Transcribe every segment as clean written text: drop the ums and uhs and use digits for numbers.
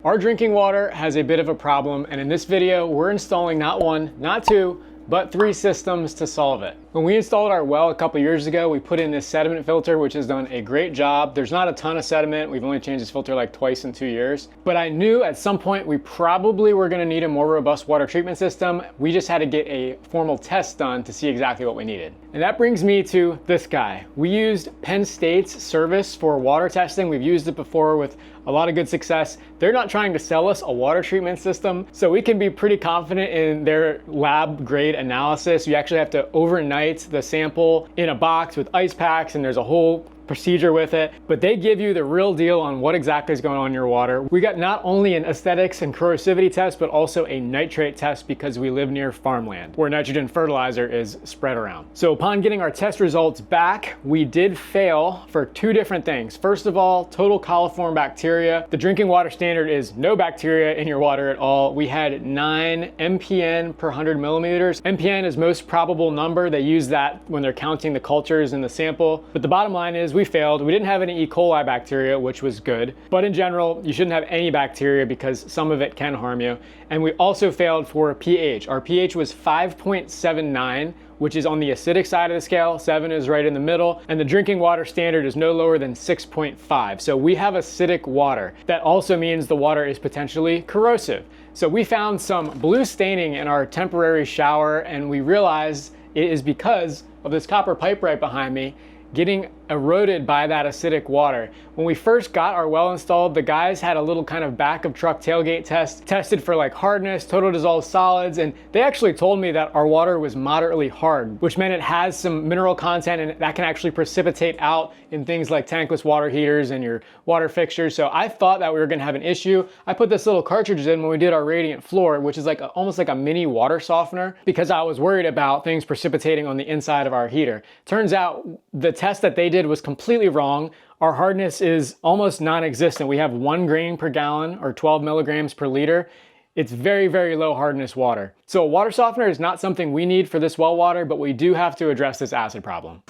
Our drinking water has a bit of a problem, and in this video, we're installing not one, not two, but 3 systems to solve it. When we installed our well a couple years ago, we put in this sediment filter, which has done a great job. There's not a ton of sediment. We've only changed this filter like twice in 2 years. But I knew at some point we probably were gonna need a more robust water treatment system. We just had to get a formal test done to see exactly what we needed. And that brings me to this guy. We used Penn State's service for water testing. We've used it before with a lot of good success. They're not trying to sell us a water treatment system, so we can be pretty confident in their lab grade analysis. You actually have to overnight the sample in a box with ice packs, and there's a whole procedure with it, but they give you the real deal on what exactly is going on in your water. We got not only an aesthetics and corrosivity test, but also a nitrate test because we live near farmland where nitrogen fertilizer is spread around. So upon getting our test results back, we did fail for 2 different things. First of all, total coliform bacteria. The drinking water standard is no bacteria in your water at all. We had 9 MPN per 100 millimeters. MPN is most probable number. They use that when they're counting the cultures in the sample. But the bottom line is we failed. We didn't have any E. coli bacteria, which was good. But in general, you shouldn't have any bacteria because some of it can harm you. And we also failed for pH. Our pH was 5.79, which is on the acidic side of the scale. 7 is right in the middle. And the drinking water standard is no lower than 6.5. So we have acidic water. That also means the water is potentially corrosive. So we found some blue staining in our temporary shower, and we realized it is because of this copper pipe right behind me getting eroded by that acidic water. When we first got our well installed, the guys had a little kind of back of truck tailgate test, tested for like hardness, total dissolved solids, and they actually told me that our water was moderately hard, which meant it has some mineral content and that can actually precipitate out in things like tankless water heaters and your water fixtures. So I thought that we were gonna have an issue. I put this little cartridge in when we did our radiant floor, which is like almost like a mini water softener, because I was worried about things precipitating on the inside of our heater. Turns out the test that they did was completely wrong. Our hardness is almost non-existent. We have 1 grain per gallon or 12 milligrams per liter. It's very, very low hardness water. So a water softener is not something we need for this well water, but we do have to address this acid problem.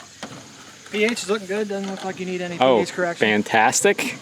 pH is looking good. Doesn't look like you need any pH correction. Fantastic.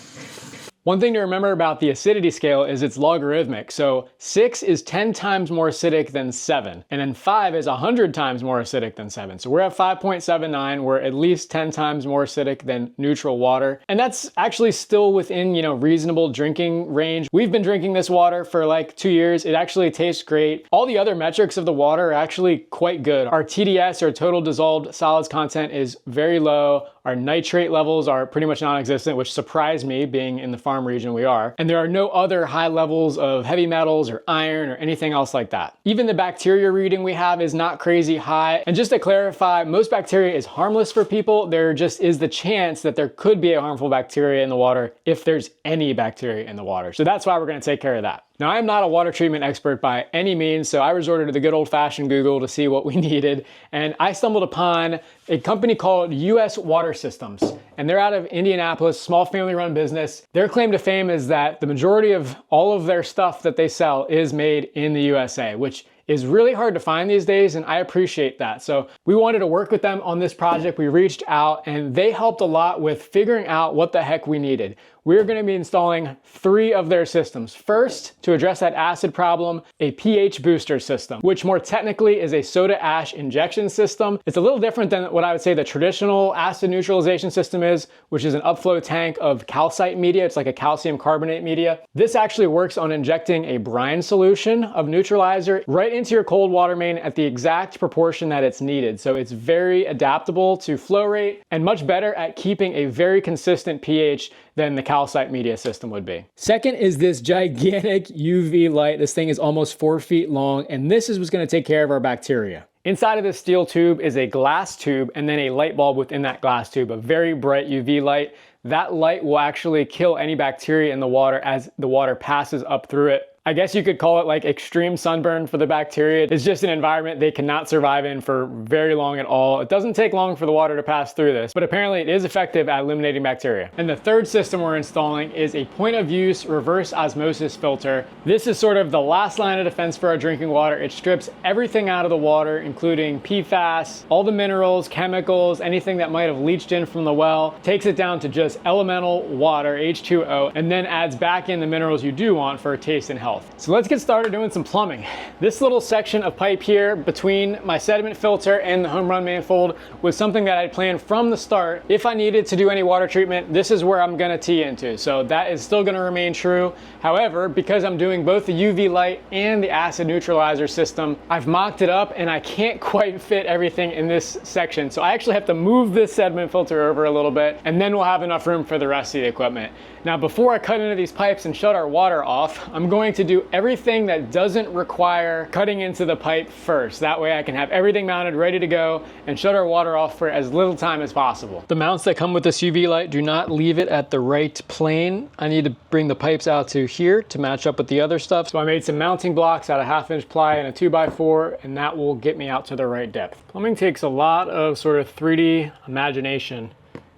One thing to remember about the acidity scale is it's logarithmic. So 6 is 10 times more acidic than 7. And then 5 is 100 times more acidic than 7. So we're at 5.79. We're at least 10 times more acidic than neutral water. And that's actually still within, reasonable drinking range. We've been drinking this water for like 2 years. It actually tastes great. All the other metrics of the water are actually quite good. Our TDS, or total dissolved solids content, is very low. Our nitrate levels are pretty much non-existent, which surprised me being in the farm region we are. And there are no other high levels of heavy metals or iron or anything else like that. Even the bacteria reading we have is not crazy high. And just to clarify, most bacteria is harmless for people. There just is the chance that there could be a harmful bacteria in the water if there's any bacteria in the water. So that's why we're gonna take care of that. Now, I'm not a water treatment expert by any means, so I resorted to the good old-fashioned Google to see what we needed, and I stumbled upon a company called US Water Systems, and they're out of Indianapolis, small family-run business. Their claim to fame is that the majority of all of their stuff that they sell is made in the USA, which is really hard to find these days, and I appreciate that. So we wanted to work with them on this project. We reached out, and they helped a lot with figuring out what the heck we needed. We're gonna be installing 3 of their systems. First, to address that acid problem, a pH booster system, which more technically is a soda ash injection system. It's a little different than what I would say the traditional acid neutralization system is, which is an upflow tank of calcite media. It's like a calcium carbonate media. This actually works on injecting a brine solution of neutralizer right into your cold water main at the exact proportion that it's needed. So it's very adaptable to flow rate and much better at keeping a very consistent pH than the calcite media system would be. Second is this gigantic UV light. This thing is almost 4 feet long, and this is what's gonna take care of our bacteria. Inside of this steel tube is a glass tube and then a light bulb within that glass tube, a very bright UV light. That light will actually kill any bacteria in the water as the water passes up through it. I guess you could call it like extreme sunburn for the bacteria. It's just an environment they cannot survive in for very long at all. It doesn't take long for the water to pass through this, but apparently it is effective at eliminating bacteria. And the third system we're installing is a point of use reverse osmosis filter. This is sort of the last line of defense for our drinking water. It strips everything out of the water, including PFAS, all the minerals, chemicals, anything that might have leached in from the well, takes it down to just elemental water, H2O, and then adds back in the minerals you do want for taste and health. So let's get started doing some plumbing. This little section of pipe here between my sediment filter and the home run manifold was something that I planned from the start. If I needed to do any water treatment, this is where I'm gonna tee into. So that is still gonna remain true. However, because I'm doing both the UV light and the acid neutralizer system, I've mocked it up and I can't quite fit everything in this section. So I actually have to move this sediment filter over a little bit, and then we'll have enough room for the rest of the equipment. Now, before I cut into these pipes and shut our water off, I'm going to do everything that doesn't require cutting into the pipe first. That way I can have everything mounted, ready to go, and shut our water off for as little time as possible. The mounts that come with this UV light, do not leave it at the right plane. I need to bring the pipes out to here to match up with the other stuff. So I made some mounting blocks out of 1/2-inch ply and a 2x4, and that will get me out to the right depth. Plumbing takes a lot of sort of 3D imagination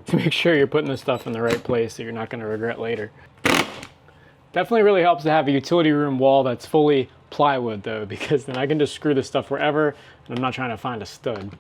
to make sure you're putting this stuff in the right place that you're not going to regret later. Definitely really helps to have a utility room wall that's fully plywood though, because then I can just screw this stuff wherever and I'm not trying to find a stud.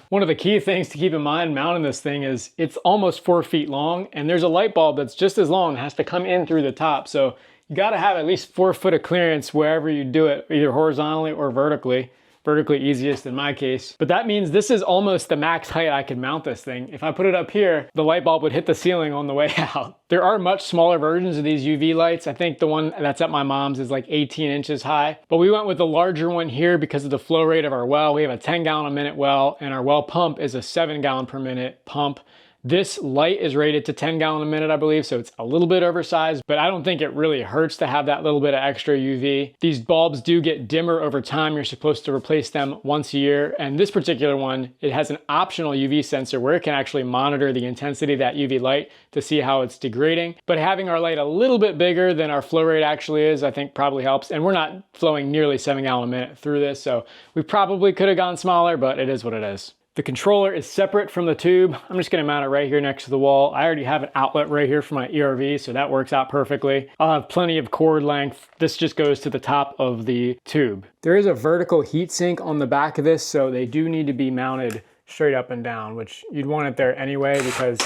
One of the key things to keep in mind mounting this thing is it's almost 4 feet long, and there's a light bulb that's just as long and has to come in through the top. So you gotta have at least 4 foot of clearance wherever you do it, either horizontally or vertically. Vertically easiest in my case. But that means this is almost the max height I could mount this thing. If I put it up here, the light bulb would hit the ceiling on the way out. There are much smaller versions of these UV lights. I think the one that's at my mom's is like 18 inches high. But we went with the larger one here because of the flow rate of our well. We have a 10 gallon a minute well, and our well pump is a 7 gallon per minute pump. This light is rated to 10 gallon a minute, I believe, so it's a little bit oversized, but I don't think it really hurts to have that little bit of extra UV. These bulbs do get dimmer over time. You're supposed to replace them once a year, and this particular one, it has an optional UV sensor where it can actually monitor the intensity of that UV light to see how it's degrading. But having our light a little bit bigger than our flow rate actually is, I think probably helps, and we're not flowing nearly 7 gallon a minute through this, so we probably could have gone smaller, but it is what it is. The controller is separate from the tube. I'm just gonna mount it right here next to the wall. I already have an outlet right here for my ERV, so that works out perfectly. I'll have plenty of cord length. This just goes to the top of the tube. There is a vertical heat sink on the back of this, so they do need to be mounted straight up and down, which you'd want it there anyway because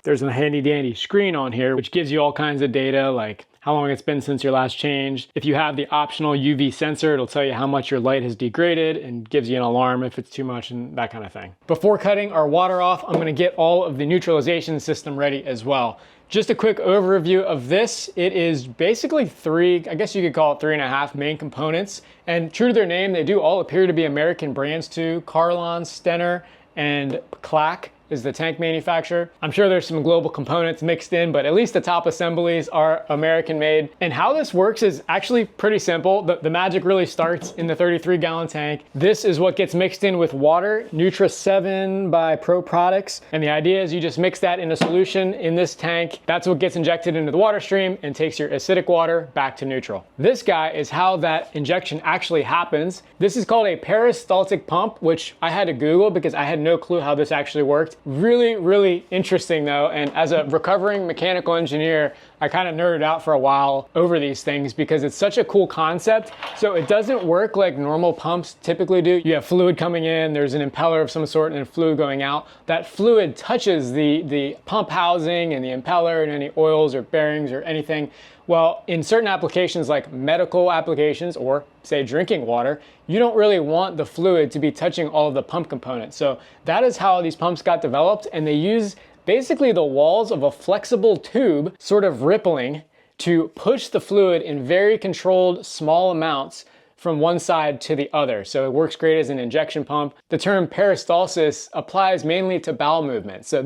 there's a handy dandy screen on here, which gives you all kinds of data like how long it's been since your last change. If you have the optional UV sensor, it'll tell you how much your light has degraded and gives you an alarm if it's too much and that kind of thing. Before cutting our water off, I'm gonna get all of the neutralization system ready as well. Just a quick overview of this. It is basically I guess you could call it 3.5 main components. And true to their name, they do all appear to be American brands too. Carlon, Stenner, and Clack is the tank manufacturer. I'm sure there's some global components mixed in, but at least the top assemblies are American made. And how this works is actually pretty simple. The magic really starts in the 33 gallon tank. This is what gets mixed in with water, Nutra 7 by Pro Products. And the idea is you just mix that in a solution in this tank. That's what gets injected into the water stream and takes your acidic water back to neutral. This guy is how that injection actually happens. This is called a peristaltic pump, which I had to Google because I had no clue how this actually worked. Really, really interesting though. And as a recovering mechanical engineer, I kind of nerded out for a while over these things because it's such a cool concept. So it doesn't work like normal pumps typically do. You have fluid coming in, there's an impeller of some sort and fluid going out. That fluid touches the pump housing and the impeller and any oils or bearings or anything. Well, in certain applications like medical applications or say drinking water, you don't really want the fluid to be touching all of the pump components. So that is how these pumps got developed, and they use basically the walls of a flexible tube sort of rippling to push the fluid in very controlled small amounts from one side to the other. So it works great as an injection pump. The term peristalsis applies mainly to bowel movement. So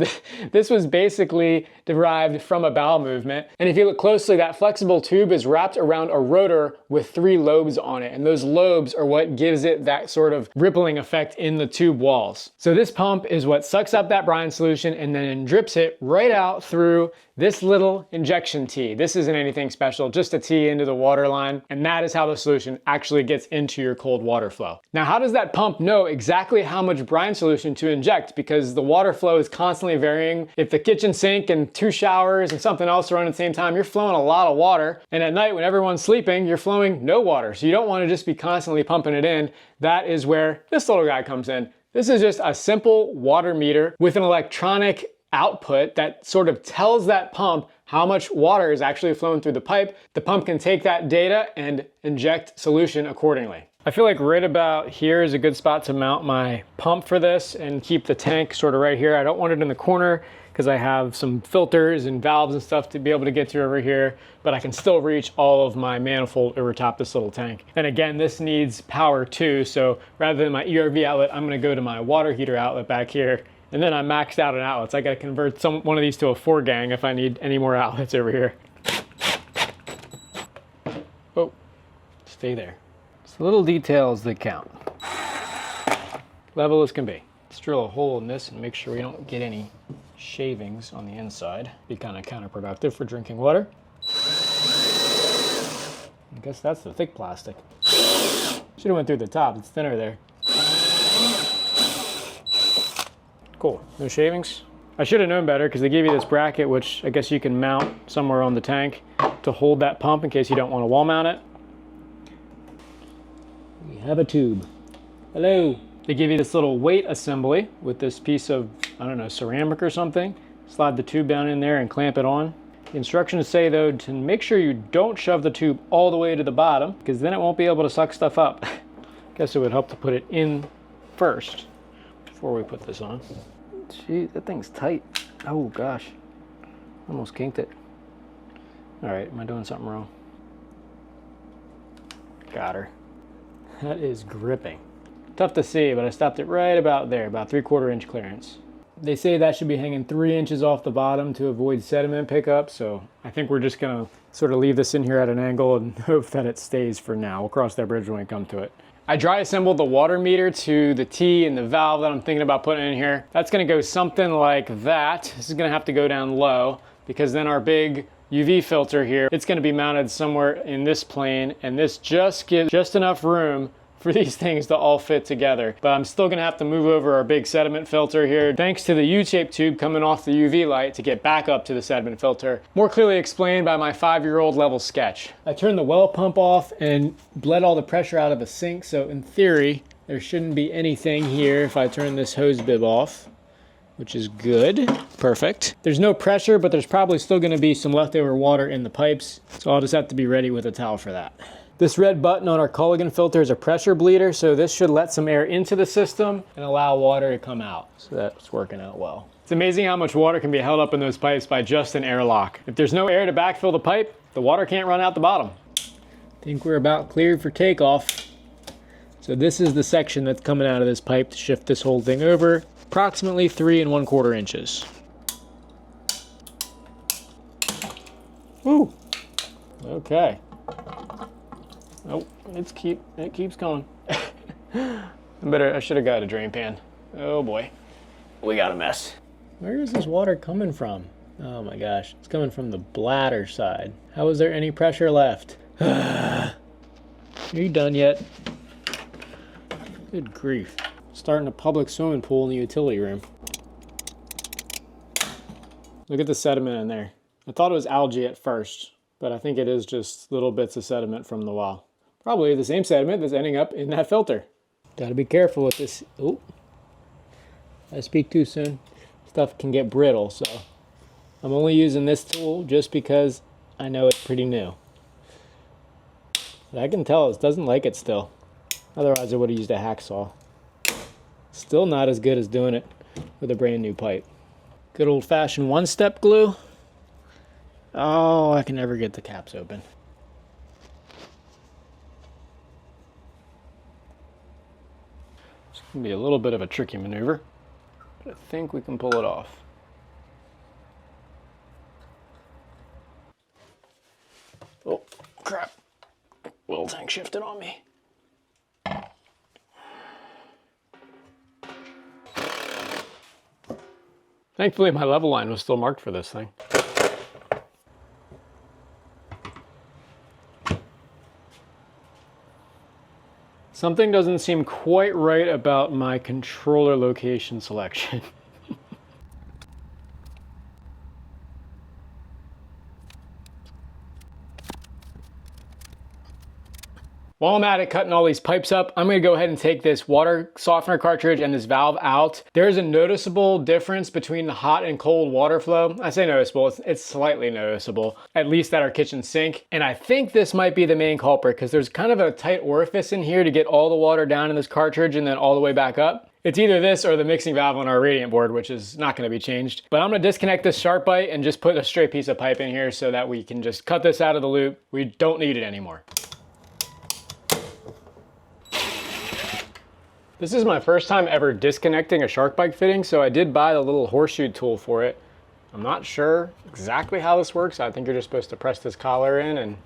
this was basically derived from a bowel movement. And if you look closely, that flexible tube is wrapped around a rotor with 3 lobes on it. And those lobes are what gives it that sort of rippling effect in the tube walls. So this pump is what sucks up that brine solution and then drips it right out through this little injection tee. This isn't anything special, just a tee into the water line. And that is how the solution actually gets into your cold water flow. Now, how does that pump know exactly how much brine solution to inject? Because the water flow is constantly varying. If the kitchen sink and 2 showers and something else are running at the same time, you're flowing a lot of water. And at night when everyone's sleeping, you're flowing no water. So you don't want to just be constantly pumping it in. That is where this little guy comes in. This is just a simple water meter with an electronic output that sort of tells that pump how much water is actually flowing through the pipe. The pump can take that data and inject solution accordingly. I feel like right about here is a good spot to mount my pump for this and keep the tank sort of right here. I don't want it in the corner because I have some filters and valves and stuff to be able to get to over here, but I can still reach all of my manifold over top this little tank. And again, this needs power too, so rather than my ERV outlet, I'm gonna go to my water heater outlet back here. And then I'm maxed out on outlets. I gotta convert one of these to a 4-gang if I need any more outlets over here. Oh, stay there. It's the little details that count. Level as can be. Let's drill a hole in this and make sure we don't get any shavings on the inside. Be kind of counterproductive for drinking water. I guess that's the thick plastic. Should have went through the top, it's thinner there. Cool, no shavings. I should have known better because they give you this bracket, which I guess you can mount somewhere on the tank to hold that pump in case you don't want to wall mount it. We have a tube. Hello. They give you this little weight assembly with this piece of, I don't know, ceramic or something. Slide the tube down in there and clamp it on. The instructions say though to make sure you don't shove the tube all the way to the bottom because then it won't be able to suck stuff up. Guess it would help to put it in first before we put this on. Gee, that thing's tight. Oh gosh, almost kinked it. All right, am I doing something wrong? Got her. That is gripping. Tough to see, but I stopped it right about there, about 3/4 inch clearance. They say that should be hanging 3 inches off the bottom to avoid sediment pickup, so I think we're just gonna sort of leave this in here at an angle and hope that it stays for now. We'll cross that bridge when we come to it. I dry assembled the water meter to the T and the valve that I'm thinking about putting in here. That's gonna go something like that. This is gonna have to go down low because then our big UV filter here, it's gonna be mounted somewhere in this plane, and this just gives just enough room for these things to all fit together. But I'm still gonna have to move over our big sediment filter here, thanks to the U-shaped tube coming off the UV light to get back up to the sediment filter. More clearly explained by my 5-year-old level sketch. I turned the well pump off and bled all the pressure out of the sink, so in theory, there shouldn't be anything here if I turn this hose bib off, which is good, perfect. There's no pressure, but there's probably still gonna be some leftover water in the pipes, so I'll just have to be ready with a towel for that. This red button on our Culligan filter is a pressure bleeder, so this should let some air into the system and allow water to come out. So that's working out well. It's amazing how much water can be held up in those pipes by just an airlock. If there's no air to backfill the pipe, the water can't run out the bottom. I think we're about cleared for takeoff. So this is the section that's coming out of this pipe to shift this whole thing over, approximately 3 1/4 inches. Woo! Okay. Oh, it keeps going. I should have got a drain pan. Oh boy, we got a mess. Where is this water coming from? Oh my gosh, it's coming from the bladder side. How is there any pressure left? Are you done yet? Good grief. Starting a public swimming pool in the utility room. Look at the sediment in there. I thought it was algae at first, but I think it is just little bits of sediment from the well. Probably the same sediment that's ending up in that filter. Gotta be careful with this. Oh, I speak too soon. Stuff can get brittle, so I'm only using this tool just because I know it's pretty new. But I can tell it doesn't like it still. Otherwise I would have used a hacksaw. Still not as good as doing it with a brand new pipe. Good old-fashioned one-step glue. Oh, I can never get the caps open. gonna be a little bit of a tricky maneuver, but I think we can pull it off. Oh, crap. Oil tank shifted on me. Thankfully, my level line was still marked for this thing. Something doesn't seem quite right about my controller location selection. While I'm at it cutting all these pipes up, I'm gonna go ahead and take this water softener cartridge and this valve out. There's a noticeable difference between the hot and cold water flow. I say noticeable, it's slightly noticeable, at least at our kitchen sink. And I think this might be the main culprit because there's kind of a tight orifice in here to get all the water down in this cartridge and then all the way back up. It's either this or the mixing valve on our radiant board, which is not gonna be changed. But I'm gonna disconnect this sharp bite and just put a straight piece of pipe in here so that we can just cut this out of the loop. We don't need it anymore. This is my first time ever disconnecting a shark bite fitting, so I did buy the little horseshoe tool for it. I'm not sure exactly how this works. I think you're just supposed to press this collar in and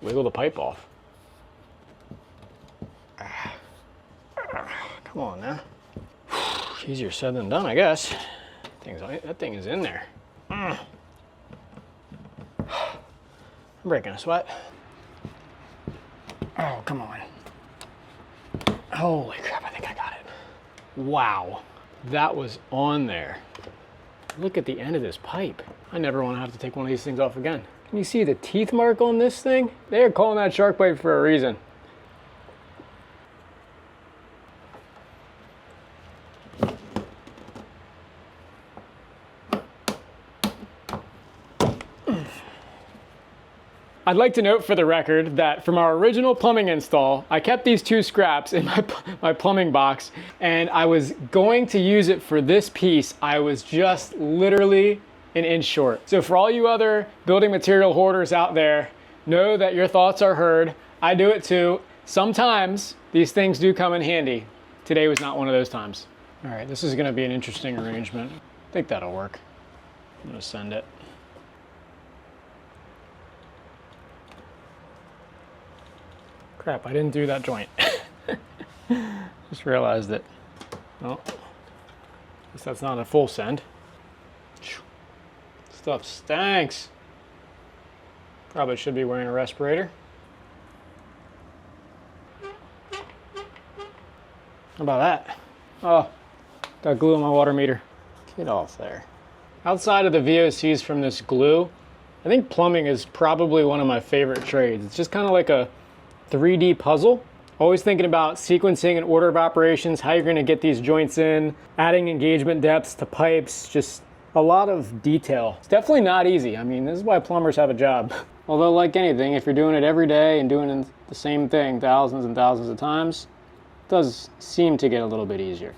wiggle the pipe off. Come on now. Easier said than done, I guess. That thing is in there. I'm breaking a sweat. Oh, come on. Holy crap, I think I got it. Wow, that was on there. Look at the end of this pipe. I never want to have to take one of these things off again. Can you see the teeth mark on this thing? They are calling that shark bite for a reason. I'd like to note for the record that from our original plumbing install, I kept these two scraps in my plumbing box, and I was going to use it for this piece. I was just literally an inch short. So for all you other building material hoarders out there, know that your thoughts are heard. I do it too. Sometimes these things do come in handy. Today was not one of those times. All right, this is gonna be an interesting arrangement. I think that'll work. I'm gonna send it. Crap, I didn't do that joint. Just realized it. Well, guess that's not a full send. Stuff stinks. Probably should be wearing a respirator. How about that? Oh, got glue on my water meter. Get off there. Outside of the VOCs from this glue, I think plumbing is probably one of my favorite trades. It's just kind of like a 3D puzzle. Always thinking about sequencing and order of operations, how you're gonna get these joints in, adding engagement depths to pipes, just a lot of detail. It's definitely not easy. I mean, this is why plumbers have a job. Although like anything, if you're doing it every day and doing the same thing thousands and thousands of times, it does seem to get a little bit easier.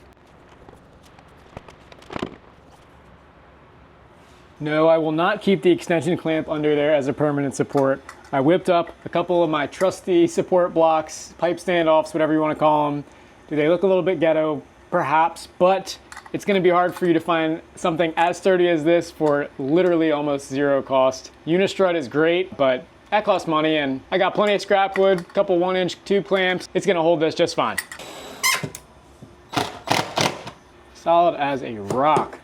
No, I will not keep the extension clamp under there as a permanent support. I whipped up a couple of my trusty support blocks, pipe standoffs, whatever you want to call them. Do they look a little bit ghetto? Perhaps, but it's going to be hard for you to find something as sturdy as this for literally almost zero cost. Unistrut is great, but that costs money, and I got plenty of scrap wood, a couple 1-inch tube clamps. It's going to hold this just fine. Solid as a rock.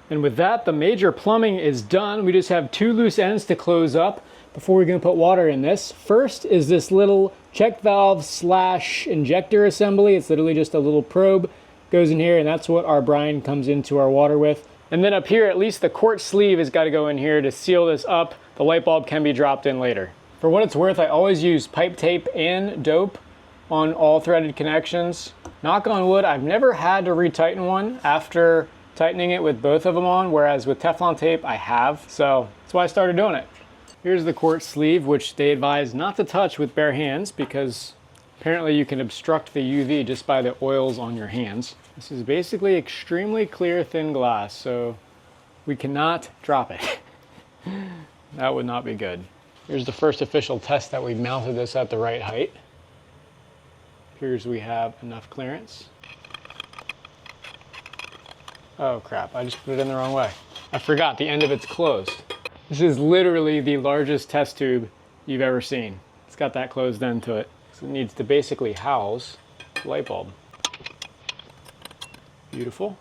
And with that, the major plumbing is done. We just have 2 loose ends to close up before we're gonna put water in this. First is this little check valve / injector assembly. It's literally just a little probe, goes in here, and that's what our brine comes into our water with. And then up here, at least the quart sleeve has gotta go in here to seal this up. The light bulb can be dropped in later. For what it's worth, I always use pipe tape and dope on all threaded connections. Knock on wood, I've never had to retighten one after tightening it with both of them on, whereas with Teflon tape, I have. So that's why I started doing it. Here's the quart sleeve, which they advise not to touch with bare hands because apparently you can obstruct the UV just by the oils on your hands. This is basically extremely clear, thin glass, so we cannot drop it. That would not be good. Here's the first official test that we've mounted this at the right height. Appears we have enough clearance. Oh crap, I just put it in the wrong way. I forgot, the end of it's closed. This is literally the largest test tube you've ever seen. It's got that closed end to it. So it needs to basically house the light bulb. Beautiful.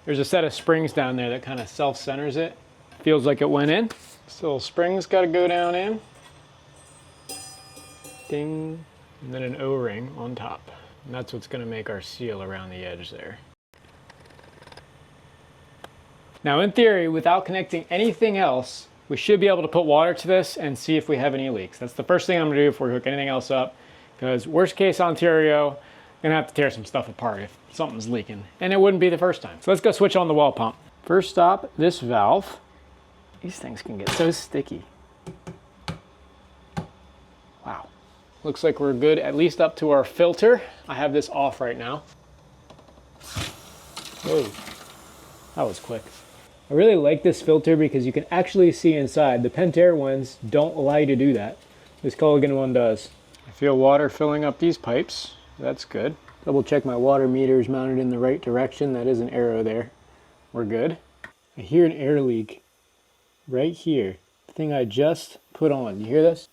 There's a set of springs down there that kind of self-centers it. Feels like it went in. This little spring's got to go down in. Ding. And then an O-ring on top. And that's what's going to make our seal around the edge there. Now in theory, without connecting anything else, we should be able to put water to this and see if we have any leaks. That's the first thing I'm going to do before we hook anything else up. Because worst case Ontario, I'm going to have to tear some stuff apart if something's leaking. And it wouldn't be the first time. So let's go switch on the well pump. First stop, this valve. These things can get so sticky. Wow. Looks like we're good at least up to our filter. I have this off right now. Whoa, that was quick. I really like this filter because you can actually see inside. The Pentair ones don't allow you to do that. This Culligan one does. I feel water filling up these pipes. That's good. Double check my water meter is mounted in the right direction. That is an arrow there. We're good. I hear an air leak right here. The thing I just put on. You hear this?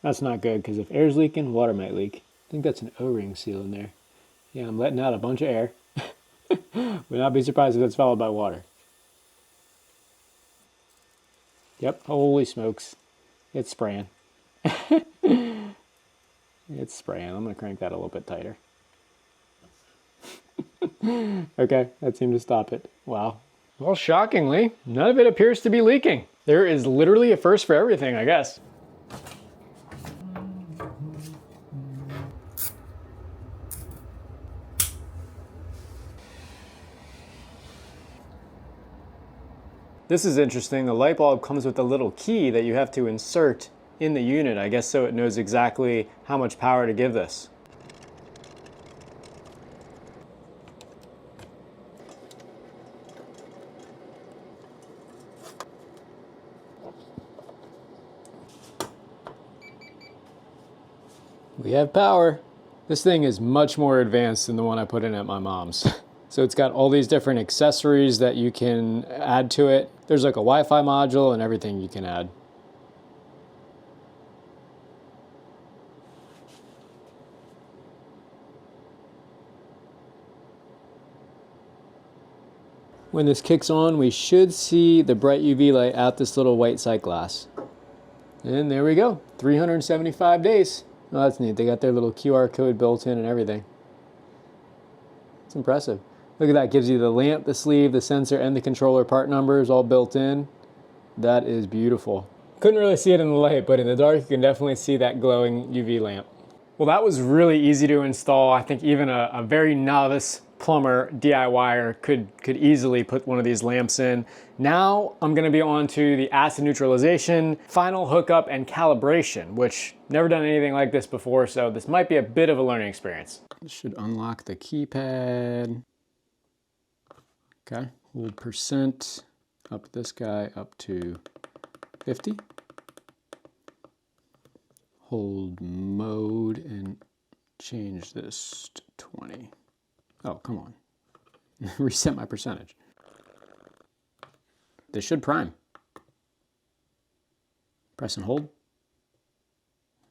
That's not good because if air's leaking, water might leak. I think that's an O-ring seal in there. Yeah, I'm letting out a bunch of air. Would not be surprised if that's followed by water. Yep, holy smokes. It's spraying. It's spraying. I'm going to crank that a little bit tighter. Okay, that seemed to stop it. Wow. Well, shockingly, none of it appears to be leaking. There is literally a first for everything, I guess. This is interesting. The light bulb comes with a little key that you have to insert in the unit, I guess, so it knows exactly how much power to give this. We have power. This thing is much more advanced than the one I put in at my mom's. So it's got all these different accessories that you can add to it. There's like a Wi-Fi module and everything you can add. When this kicks on, we should see the bright UV light out this little white sight glass. And there we go, 375 days. Oh, that's neat. They got their little QR code built in and everything. It's impressive. Look at that, gives you the lamp, the sleeve, the sensor, and the controller part numbers all built in. That is beautiful. Couldn't really see it in the light, but in the dark you can definitely see that glowing UV lamp. Well, that was really easy to install. I think even a very novice plumber, DIYer could easily put one of these lamps in. Now I'm gonna be on to the acid neutralization, final hookup, and calibration, which never done anything like this before, so this might be a bit of a learning experience. This should unlock the keypad. Okay, hold percent, up this guy up to 50. Hold mode and change this to 20. Oh, come on. Reset my percentage. This should prime. Press and hold.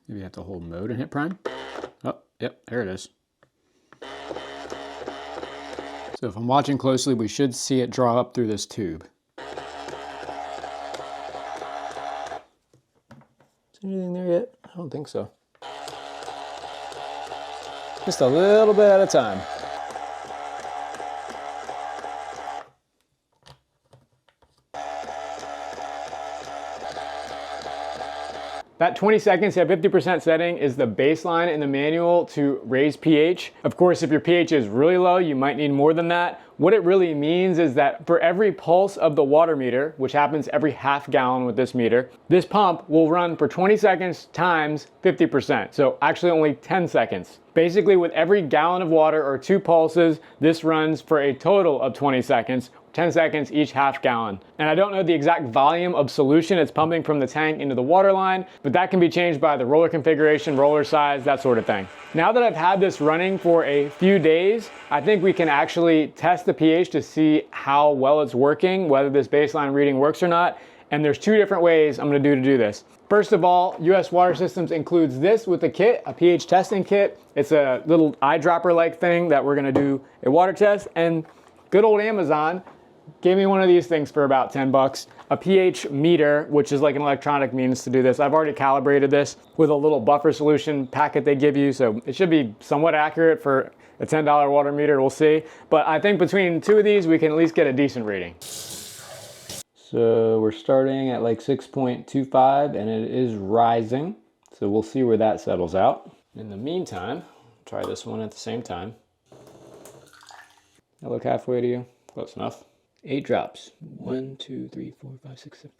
Maybe you have to hold mode and hit prime. Oh, yep, there it is. So if I'm watching closely, we should see it draw up through this tube. Is there anything there yet? I don't think so. Just a little bit at a time. That 20 seconds at 50% setting is the baseline in the manual to raise pH. Of course, if your pH is really low, you might need more than that. What it really means is that for every pulse of the water meter, which happens every half gallon with this meter, this pump will run for 20 seconds times 50%. So actually only 10 seconds. Basically, with every gallon of water or 2 pulses, this runs for a total of 20 seconds, 10 seconds each half gallon. And I don't know the exact volume of solution it's pumping from the tank into the water line, but that can be changed by the roller configuration, roller size, that sort of thing. Now that I've had this running for a few days, I think we can actually test the pH to see how well it's working, whether this baseline reading works or not. And there's 2 different ways I'm gonna do this. First of all, US Water Systems includes this with the kit, a pH testing kit. It's a little eyedropper-like thing that we're gonna do a water test. And good old Amazon gave me one of these things for about 10 bucks. A pH meter, which is like an electronic means to do this. I've already calibrated this with a little buffer solution packet they give you, so it should be somewhat accurate for a $10 water meter, we'll see. But I think between 2 of these, we can at least get a decent reading. So we're starting at like 6.25 and it is rising. So we'll see where that settles out. In the meantime, try this one at the same time. I look halfway to you, close enough. 8 drops. 1, 2, 3, 4, 5, 6, 7,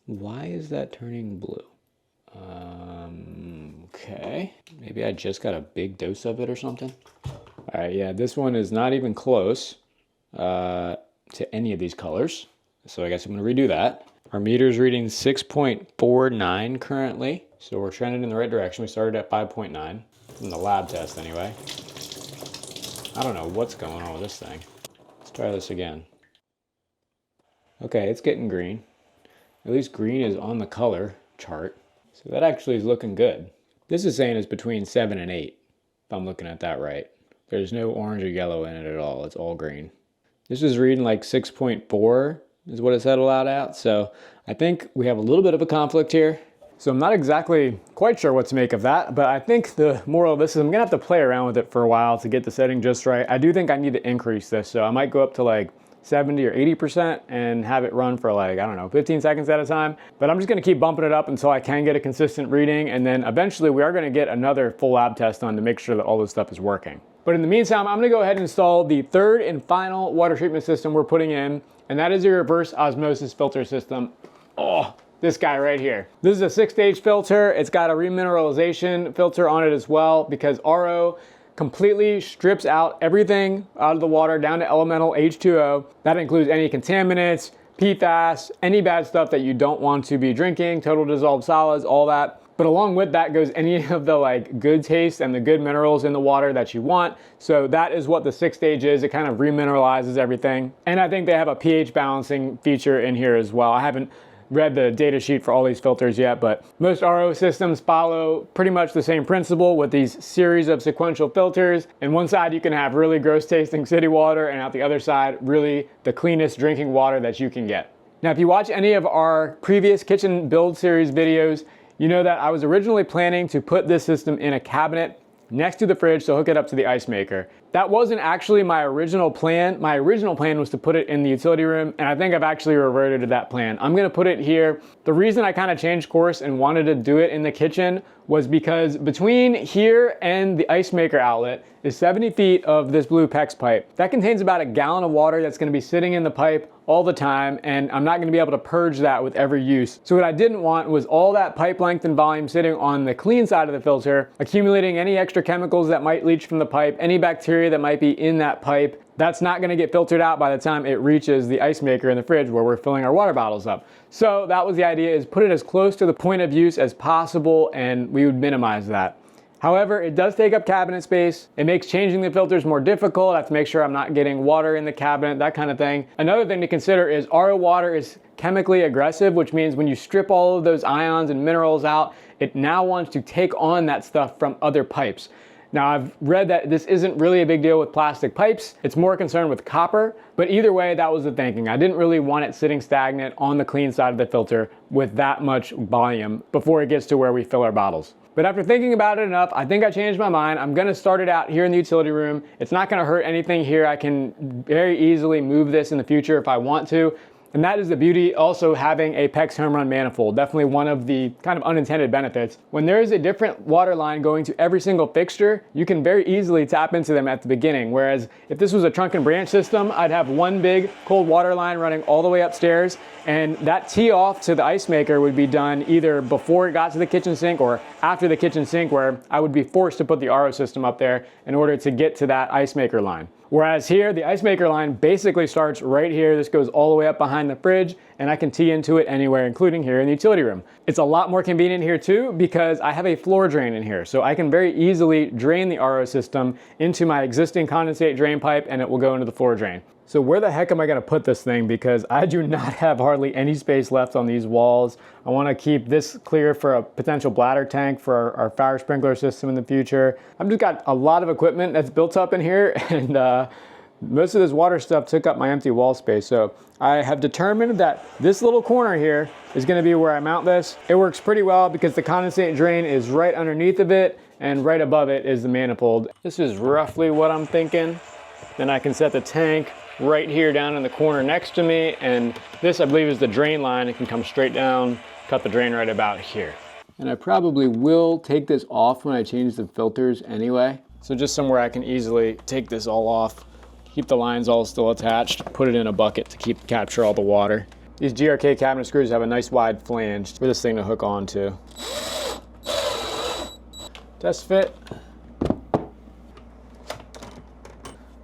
8. Why is that turning blue? Okay. Maybe I just got a big dose of it or something. All right, yeah, this one is not even close to any of these colors. So I guess I'm gonna redo that. Our meter's reading 6.49 currently. So we're trending in the right direction. We started at 5.9 from the lab test anyway. I don't know what's going on with this thing. Let's try this again. Okay, it's getting green. At least green is on the color chart. So that actually is looking good. This is saying it's between 7 and 8, if I'm looking at that right. There's no orange or yellow in it at all. It's all green. This is reading like 6.4. is what it settled out at. So I think we have a little bit of a conflict here. So I'm not exactly quite sure what to make of that, but I think the moral of this is I'm gonna have to play around with it for a while to get the setting just right. I do think I need to increase this. So I might go up to like 70 or 80% and have it run for like, I don't know, 15 seconds at a time. But I'm just gonna keep bumping it up until I can get a consistent reading. And then eventually we are gonna get another full lab test done to make sure that all this stuff is working. But in the meantime, I'm gonna go ahead and install the 3rd and final water treatment system we're putting in, and that is a reverse osmosis filter system. Oh, this guy right here. This is a 6-stage filter. It's got a remineralization filter on it as well, because RO completely strips out everything out of the water down to elemental H2O. That includes any contaminants, PFAS, any bad stuff that you don't want to be drinking, total dissolved solids, all that. But along with that goes any of the like good taste and the good minerals in the water that you want. So that is what the 6-stage is. It kind of remineralizes everything. And I think they have a pH balancing feature in here as well. I haven't read the data sheet for all these filters yet, but most RO systems follow pretty much the same principle with these series of sequential filters. And one side you can have really gross tasting city water, and out the other side, really the cleanest drinking water that you can get. Now, if you watch any of our previous kitchen build series videos, you know that I was originally planning to put this system in a cabinet next to the fridge to hook it up to the ice maker. That wasn't actually my original plan. My original plan was to put it in the utility room, and I think I've actually reverted to that plan. I'm gonna put it here. The reason I kind of changed course and wanted to do it in the kitchen was because between here and the ice maker outlet is 70 feet of this blue PEX pipe. That contains about a gallon of water that's gonna be sitting in the pipe all the time, and I'm not gonna be able to purge that with every use. So what I didn't want was all that pipe length and volume sitting on the clean side of the filter, accumulating any extra chemicals that might leach from the pipe, any bacteria that might be in that pipe. That's not gonna get filtered out by the time it reaches the ice maker in the fridge where we're filling our water bottles up. So that was the idea, is put it as close to the point of use as possible, and we would minimize that. However, it does take up cabinet space. It makes changing the filters more difficult. I have to make sure I'm not getting water in the cabinet, that kind of thing. Another thing to consider is RO water is chemically aggressive, which means when you strip all of those ions and minerals out, it now wants to take on that stuff from other pipes. Now, I've read that this isn't really a big deal with plastic pipes. It's more concerned with copper, but either way, that was the thinking. I didn't really want it sitting stagnant on the clean side of the filter with that much volume before it gets to where we fill our bottles. But after thinking about it enough, I think I changed my mind. I'm gonna start it out here in the utility room. It's not gonna hurt anything here. I can very easily move this in the future if I want to. And that is the beauty also having a PEX home run manifold. Definitely one of the kind of unintended benefits. When there is a different water line going to every single fixture, you can very easily tap into them at the beginning. Whereas if this was a trunk and branch system, I'd have one big cold water line running all the way upstairs, and that tee off to the ice maker would be done either before it got to the kitchen sink or after the kitchen sink, where I would be forced to put the RO system up there in order to get to that ice maker line. Whereas here, the ice maker line basically starts right here. This goes all the way up behind the fridge, and I can tee into it anywhere, including here in the utility room. It's a lot more convenient here too, because I have a floor drain in here. So I can very easily drain the RO system into my existing condensate drain pipe, and it will go into the floor drain. So where the heck am I gonna put this thing? Because I do not have hardly any space left on these walls. I wanna keep this clear for a potential bladder tank for our fire sprinkler system in the future. I've just got a lot of equipment that's built up in here, and most of this water stuff took up my empty wall space. So I have determined that this little corner here is gonna be where I mount this. It works pretty well because the condensate drain is right underneath of it, and right above it is the manifold. This is roughly what I'm thinking. Then I can set the tank right here down in the corner next to me, and this I believe is the drain line. It can come straight down, cut the drain right about here. And I probably will take this off when I change the filters anyway. So just somewhere I can easily take this all off, keep the lines all still attached, put it in a bucket to capture all the water. These GRK cabinet screws have a nice wide flange for this thing to hook onto. Test fit. I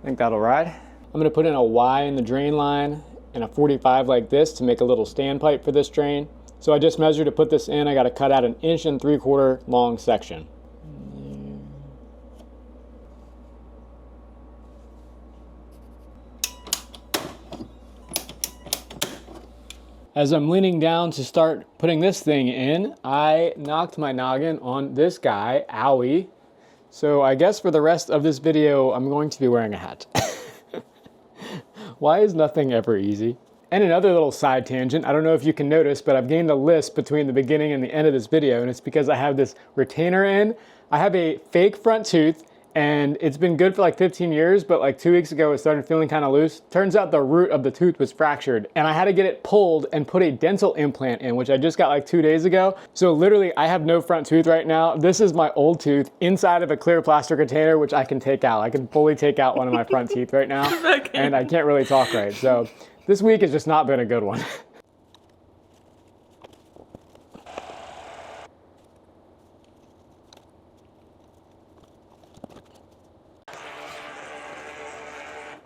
think that'll ride. I'm gonna put in a Y in the drain line and a 45 like this to make a little standpipe for this drain. So I just measured to put this in. I gotta cut out 1 3/4 inch long section. As I'm leaning down to start putting this thing in, I knocked my noggin on this guy, owie. So I guess for the rest of this video, I'm going to be wearing a hat. Why is nothing ever easy? And another little side tangent, I don't know if you can notice, but I've gained a lisp between the beginning and the end of this video, and it's because I have this retainer in. I have a fake front tooth, and it's been good for like 15 years, but like 2 weeks ago it started feeling kind of loose. Turns out the root of the tooth was fractured, and I had to get it pulled and put a dental implant in, which I just got like 2 days ago. So literally I have no front tooth right now. This is my old tooth inside of a clear plastic container, which I can take out. I can fully take out one of my front teeth right now, and I can't really talk right. So this week has just not been a good one.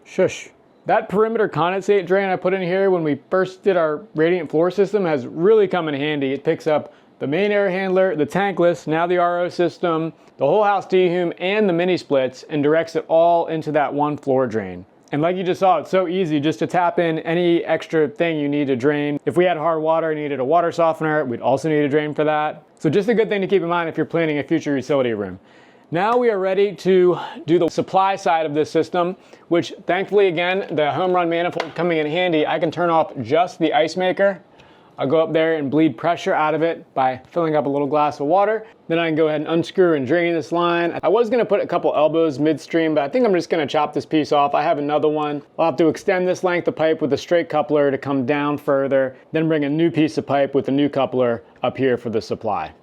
Shush. That perimeter condensate drain I put in here when we first did our radiant floor system has really come in handy. It picks up the main air handler, the tankless, now the RO system, the whole house dehume, and the mini splits, and directs it all into that one floor drain. And like you just saw, it's so easy just to tap in any extra thing you need to drain. If we had hard water and needed a water softener, we'd also need a drain for that. So just a good thing to keep in mind if you're planning a future utility room. Now we are ready to do the supply side of this system, which thankfully, again, the home run manifold coming in handy. I can turn off just the ice maker. I'll go up there and bleed pressure out of it by filling up a little glass of water. Then I can go ahead and unscrew and drain this line. I was gonna put a couple elbows midstream, but I think I'm just gonna chop this piece off. I have another one. I'll have to extend this length of pipe with a straight coupler to come down further, then bring a new piece of pipe with a new coupler up here for the supply.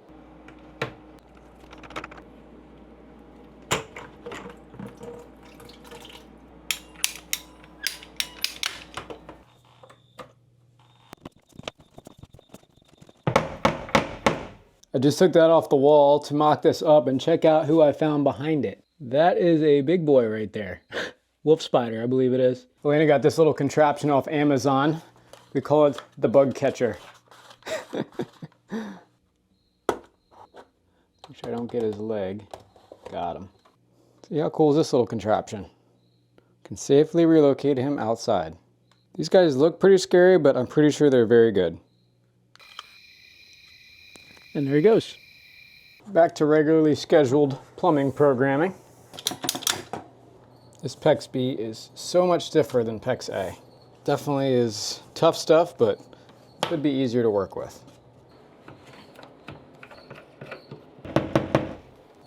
I just took that off the wall to mock this up and check out who I found behind it. That is a big boy right there. Wolf spider, I believe it is. Elena got this little contraption off Amazon. We call it the bug catcher. Make sure I don't get his leg. Got him. See how cool is this little contraption? Can safely relocate him outside. These guys look pretty scary, but I'm pretty sure they're very good. And there he goes. Back to regularly scheduled plumbing programming. This PEX B is so much stiffer than PEX A. Definitely is tough stuff, but could be easier to work with.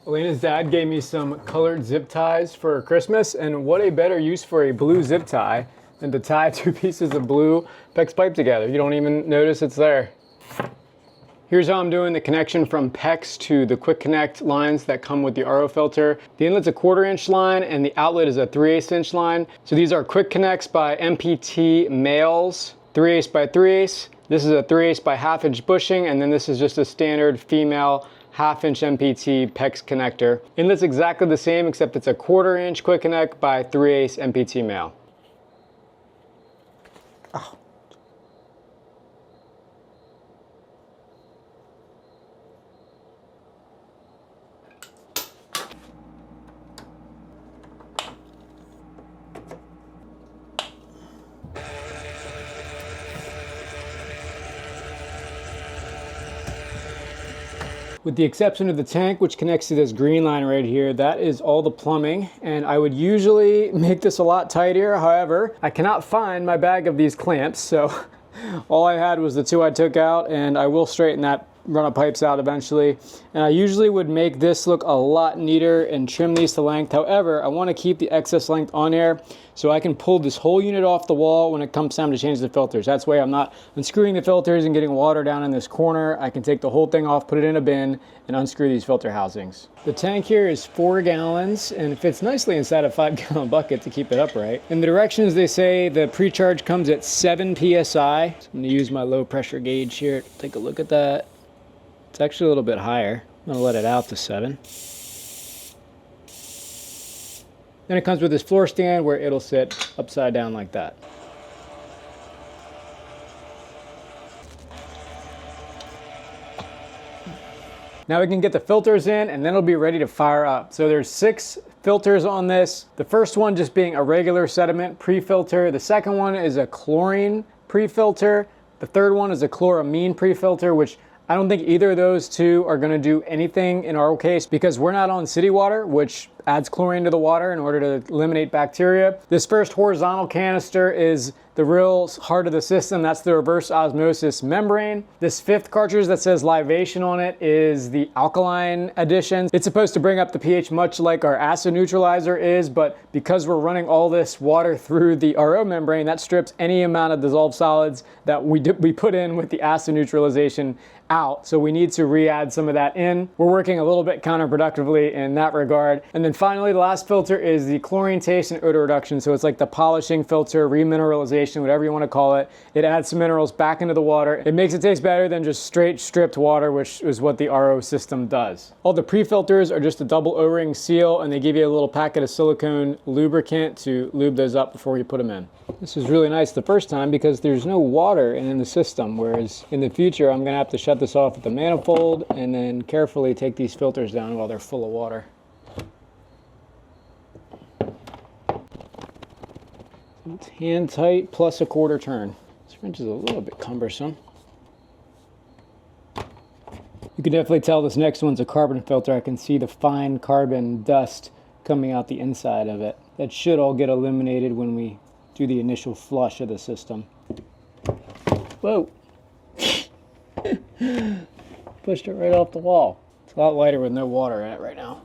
Elena's dad gave me some colored zip ties for Christmas, and what a better use for a blue zip tie and to tie two pieces of blue PEX pipe together. You don't even notice it's there. Here's how I'm doing the connection from PEX to the quick connect lines that come with the RO filter. The inlet's a 1/4 inch line and the outlet is a 3/8 inch line. So these are quick connects by MPT males, 3/8 by 3/8. This is a 3/8 by 1/2 inch bushing, and then this is just a standard female 1/2 inch MPT PEX connector. Inlet's exactly the same, except it's a 1/4 inch quick connect by 3/8 MPT male. Oh. With the exception of the tank, which connects to this green line right here, that is all the plumbing. And I would usually make this a lot tighter. However, I cannot find my bag of these clamps. So all I had was the 2 I took out, and I will straighten that run of pipes out eventually. And I usually would make this look a lot neater and trim these to length. However, I want to keep the excess length on here so I can pull this whole unit off the wall when it comes time to change the filters. That's why I'm not unscrewing the filters and getting water down in this corner. I can take the whole thing off, put it in a bin, and unscrew these filter housings. The tank here is 4 gallons and it fits nicely inside a 5-gallon bucket to keep it upright. In the directions, they say the pre-charge comes at 7 PSI. So I'm gonna use my low pressure gauge here. Take a look at that. It's actually a little bit higher. I'm gonna let it out to 7. Then it comes with this floor stand where it'll sit upside down like that. Now we can get the filters in and then it'll be ready to fire up. So there's 6 filters on this. The first one just being a regular sediment pre-filter. The second one is a chlorine pre-filter. The third one is a chloramine pre-filter, which I don't think either of those two are gonna do anything in our case because we're not on city water, which adds chlorine to the water in order to eliminate bacteria. This first horizontal canister is the real heart of the system. That's the reverse osmosis membrane. This 5th cartridge that says libation on it is the alkaline addition. It's supposed to bring up the pH much like our acid neutralizer is, but because we're running all this water through the RO membrane, that strips any amount of dissolved solids that we put in with the acid neutralization out. So we need to re-add some of that in. We're working a little bit counterproductively in that regard. And then finally, the last filter is the chlorine taste and odor reduction. So it's like the polishing filter, remineralization, whatever you want to call it. It adds some minerals back into the water. It makes it taste better than just straight stripped water, which is what the RO system does. All the pre-filters are just a double O-ring seal, and they give you a little packet of silicone lubricant to lube those up before you put them in. This is really nice the first time because there's no water in the system, whereas in the future I'm gonna have to shut this off with the manifold and then carefully take these filters down while they're full of water. It's hand tight plus a 1/4 turn. This wrench is a little bit cumbersome. You can definitely tell this next one's a carbon filter. I can see the fine carbon dust coming out the inside of it. That should all get eliminated when we do the initial flush of the system. Whoa. Pushed it right off the wall. It's a lot lighter with no water in it right now.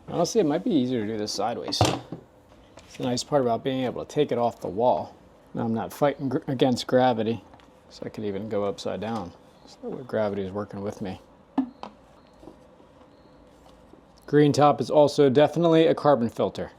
Honestly, it might be easier to do this sideways. It's the nice part about being able to take it off the wall. Now I'm not fighting against gravity, so I could even go upside down. So that way gravity is working with me. Green top is also definitely a carbon filter.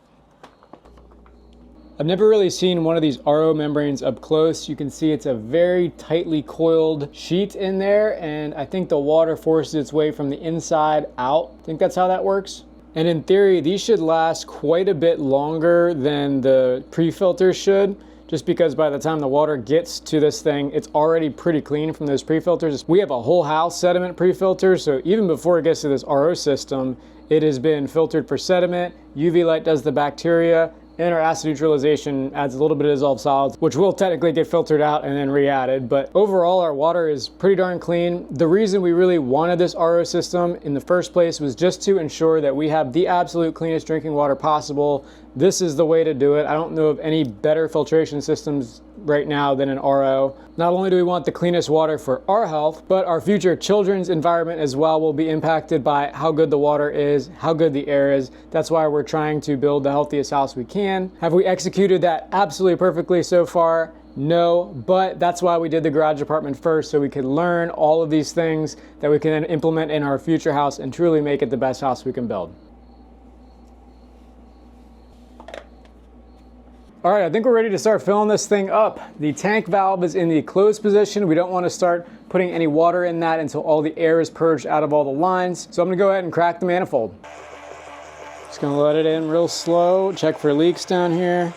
I've never really seen one of these RO membranes up close. You can see it's a very tightly coiled sheet in there, and I think the water forces its way from the inside out. I think that's how that works. And in theory, these should last quite a bit longer than the pre-filters should, just because by the time the water gets to this thing, it's already pretty clean from those pre-filters. We have a whole house sediment pre-filter, so even before it gets to this RO system, it has been filtered for sediment, UV light does the bacteria, and our acid neutralization adds a little bit of dissolved solids, which will technically get filtered out and then re-added. But overall, our water is pretty darn clean. The reason we really wanted this RO system in the first place was just to ensure that we have the absolute cleanest drinking water possible this is the way to do it. I don't know of any better filtration systems right now than an RO. Not only do we want the cleanest water for our health, but our future children's environment as well will be impacted by how good the water is, how good the air is. That's why we're trying to build the healthiest house we can. Have we executed that absolutely perfectly so far? No, but that's why we did the garage apartment first, so we could learn all of these things that we can then implement in our future house and truly make it the best house we can build. All right, I think we're ready to start filling this thing up. The tank valve is in the closed position. We don't want to start putting any water in that until all the air is purged out of all the lines. So I'm gonna go ahead and crack the manifold. Just gonna let it in real slow, check for leaks down here.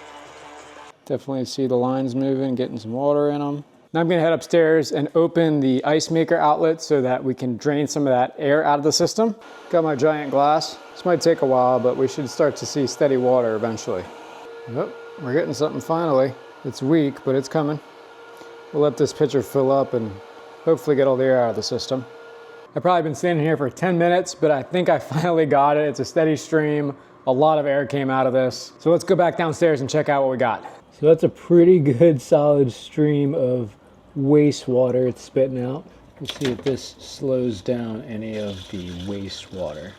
Definitely see the lines moving, getting some water in them. Now I'm gonna head upstairs and open the ice maker outlet so that we can drain some of that air out of the system. Got my giant glass. This might take a while, but we should start to see steady water eventually. Yep, we're getting something finally. It's weak, but it's coming. We'll let this pitcher fill up and hopefully get all the air out of the system. I've probably been standing here for 10 minutes, but I think I finally got it. It's a steady stream. A lot of air came out of this. So let's go back downstairs and check out what we got. So that's a pretty good solid stream of wastewater it's spitting out. Let's see if this slows down any of the wastewater.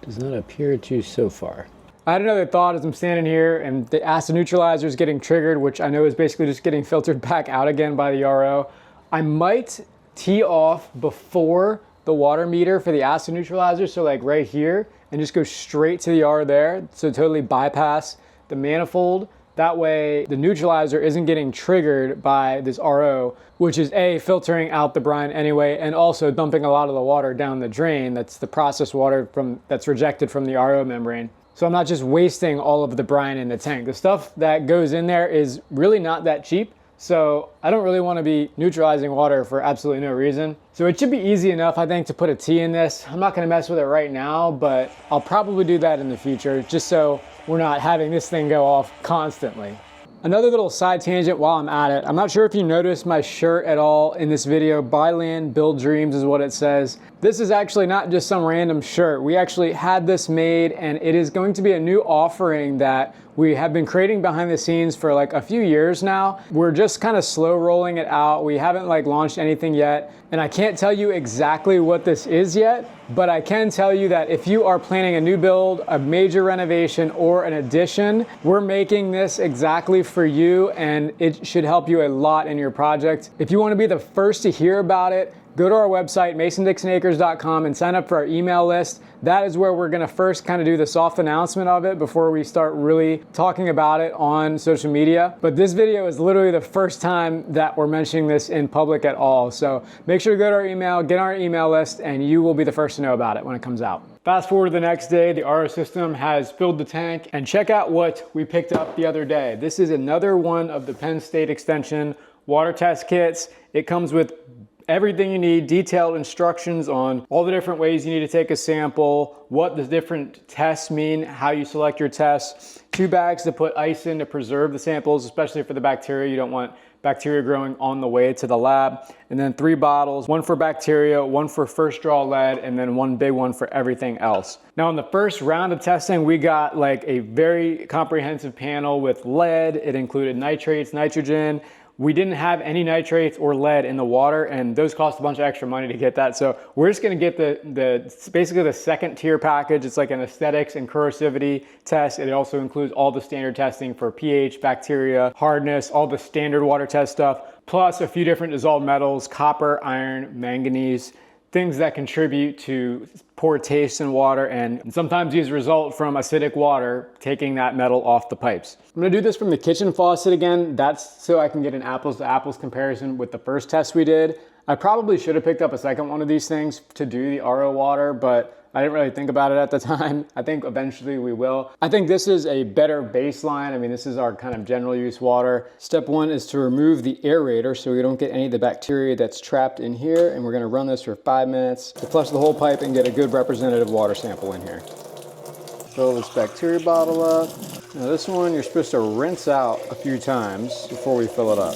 Does not appear to so far. I had another thought as I'm standing here and the acid neutralizer is getting triggered, which I know is basically just getting filtered back out again by the RO. I might tee off before the water meter for the acid neutralizer, so like right here, and just go straight to the R there, so totally bypass the manifold. That way the neutralizer isn't getting triggered by this RO, which is A, filtering out the brine anyway, and also dumping a lot of the water down the drain. That's the processed water that's rejected from the RO membrane. So I'm not just wasting all of the brine in the tank. The stuff that goes in there is really not that cheap. So I don't really want to be neutralizing water for absolutely no reason. So it should be easy enough, I think, to put a T in this. I'm not going to mess with it right now, but I'll probably do that in the future just so we're not having this thing go off constantly. Another little side tangent while I'm at it. I'm not sure if you noticed my shirt at all in this video. Buy land, build dreams is what it says. This is actually not just some random shirt. We actually had this made and it is going to be a new offering that we have been creating behind the scenes for like a few years now. We're just kind of slow rolling it out. We haven't like launched anything yet. And I can't tell you exactly what this is yet, but I can tell you that if you are planning a new build, a major renovation, or an addition, we're making this exactly for you and it should help you a lot in your project. If you want to be the first to hear about it, go to our website, masondixonacres.com, and sign up for our email list. That is where we're gonna first kind of do the soft announcement of it before we start really talking about it on social media. But this video is literally the first time that we're mentioning this in public at all. So make sure to go to our email, get on our email list, and you will be the first to know about it when it comes out. Fast forward to the next day, the RO system has filled the tank, and check out what we picked up the other day. This is another one of the Penn State Extension water test kits. It comes with everything you need, detailed instructions on all the different ways you need to take a sample, what the different tests mean, how you select your tests, 2 bags to put ice in to preserve the samples, especially for the bacteria. You don't want bacteria growing on the way to the lab. And then 3 bottles, 1 for bacteria, 1 for first draw lead, and then 1 big one for everything else. Now in the first round of testing, we got like a very comprehensive panel with lead. It included nitrates, nitrogen. We didn't have any nitrates or lead in the water, and those cost a bunch of extra money to get that. So we're just gonna get basically the second tier package. It's like an aesthetics and corrosivity test. It also includes all the standard testing for pH, bacteria, hardness, all the standard water test stuff, plus a few different dissolved metals, copper, iron, manganese, things that contribute to poor taste in water, and sometimes these result from acidic water taking that metal off the pipes. I'm gonna do this from the kitchen faucet again. That's so I can get an apples to apples comparison with the first test we did. I probably should have picked up a second one of these things to do the RO water, but I didn't really think about it at the time. I think eventually we will. I think this is a better baseline. I mean, this is our kind of general use water. Step 1 is to remove the aerator so we don't get any of the bacteria that's trapped in here. And we're gonna run this for 5 minutes to flush the whole pipe and get a good representative water sample in here. Fill this bacteria bottle up. Now this one, you're supposed to rinse out a few times before we fill it up.